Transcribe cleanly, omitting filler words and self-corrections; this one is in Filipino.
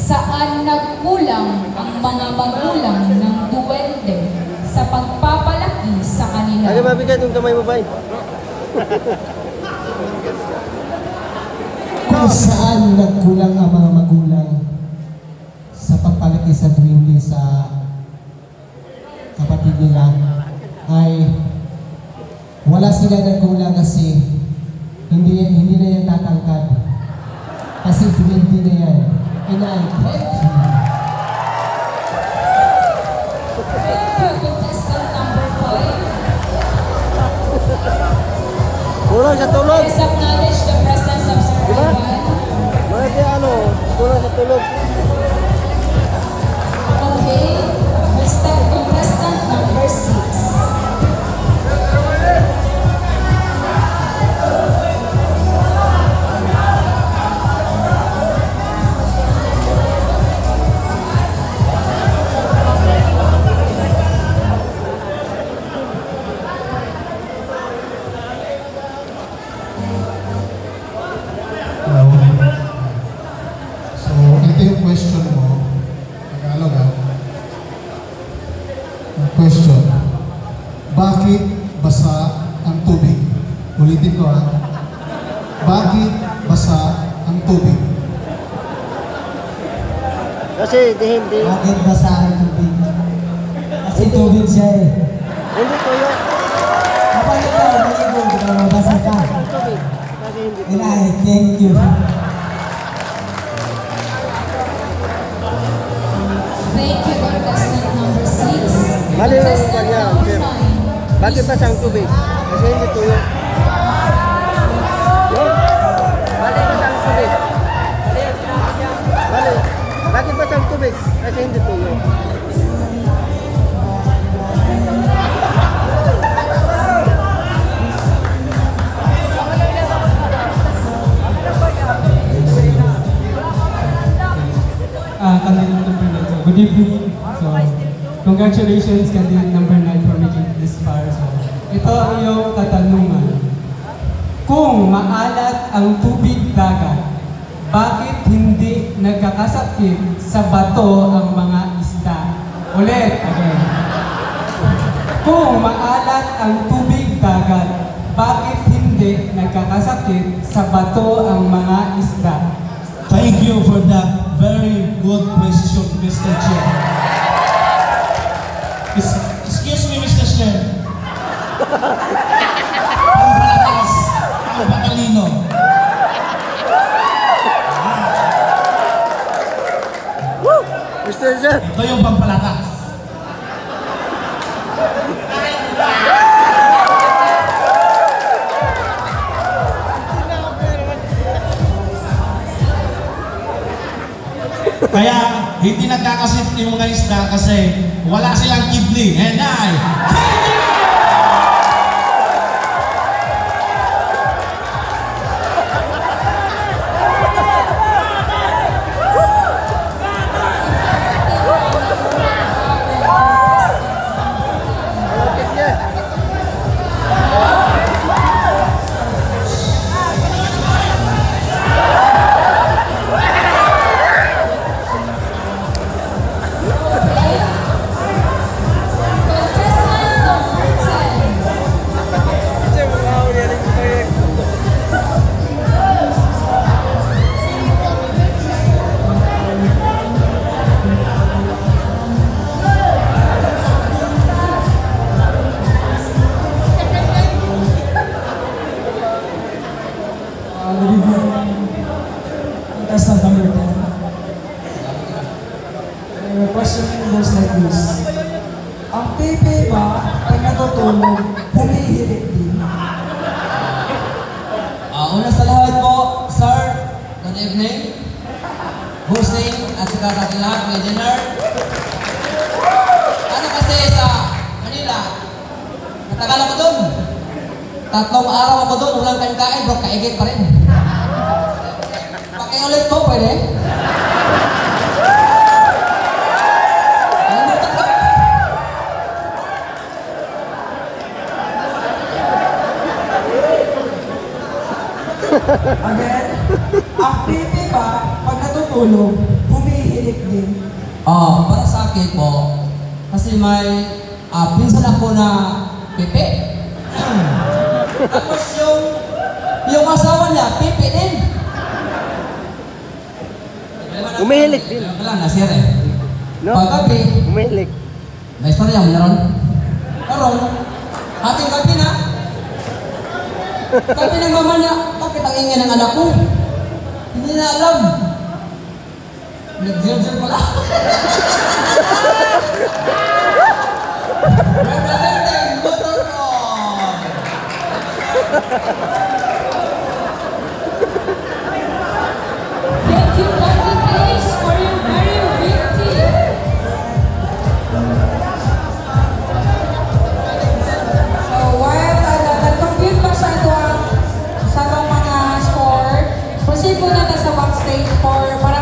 Saan nagkulang ang mga magulang ng duwende sa pagpapalaki sa kanila? Ay, mabigat yung kamay mo ba? Kung saan nagkulang ang mga magulang sa pagpalaki sa duwende sa kapatid nila, ay wala sila nagkulang kasi hindi na yan tatangkad. Kasi duwende na yan. Contestant number 5. Kulang sa tulog. Please acknowledge the presence of Sir Diba? Ivan. Marami kulang sa tulog. Okay. Contestant number 6. So, ito yung question mo. Tagalog ha. Question. Bakit basa ang tubig? Ulitin ko ha. Bakit basa ang tubig? Kasi hindi. Bakit basa ang tubig? Kasi tubig siya eh. Hindi tuyo. Kapag ikaw, maligo, di ba mabasa ka? Tubig. Kasi hindi tuyo. Inay, thank you. Thank you, contestant number 6. Mali lang ang Contestant kanya. number 9. Bakit basa ang tubig? Kasi hindi tuyo. No? Bakit basa ang tubig? Mali. Bakit basa ang tubig? Kasi hindi tuyo. Candidate number 9. So, good evening. So, congratulations, candidate number 9 for making it this far. So, ito ang iyong katanungan. Kung maalat ang tubig dagat, bakit hindi nagkakasakit sa bato ang mga isda? Ulit, again. Kung maalat ang tubig dagat, bakit hindi nagkakasakit sa bato ang mga isda? Thank you for that very good question, Mr. Chair. Excuse me, Mr. Chair. Pampalakas, pampakalino. Mr. Sir. Ito yung pampalakas. Kaya hindi nagkakasit yung mga isda kasi wala silang kidney. And Contestant number 10. Your question goes like this. Ang pipi ba, pag natutulog, humihirit din? Una sa lahat po, sir, good evening. Hosting at saka sa lahat ng dinner. Ano kasi sa Manila, matagal ako doon. 3 araw ako doon, walang kain-kain, bro, kaigit pa rin. Pakiulit po, pwede? Again, ang pipi ba, pag natutulog, humihirit umihilik din. Para sa akin po, kasi may pinsan ako na Pepe. Tapos yung asawa niya, Pepe din. Umihilik din. Wala na, sir eh. No? Paggabi, Umihilik. may istorya mo naron. Karon, ating gabi na. Gabi ng mama niya, bakit ang ingay ng anak ko? Hindi na alam. Nag-zero-zero pala. Representing Motorcon. Thank you, Dr. Grace, for your very witty. So while nag-compute pa sa itong mga score, proceed muna na sa backstage for para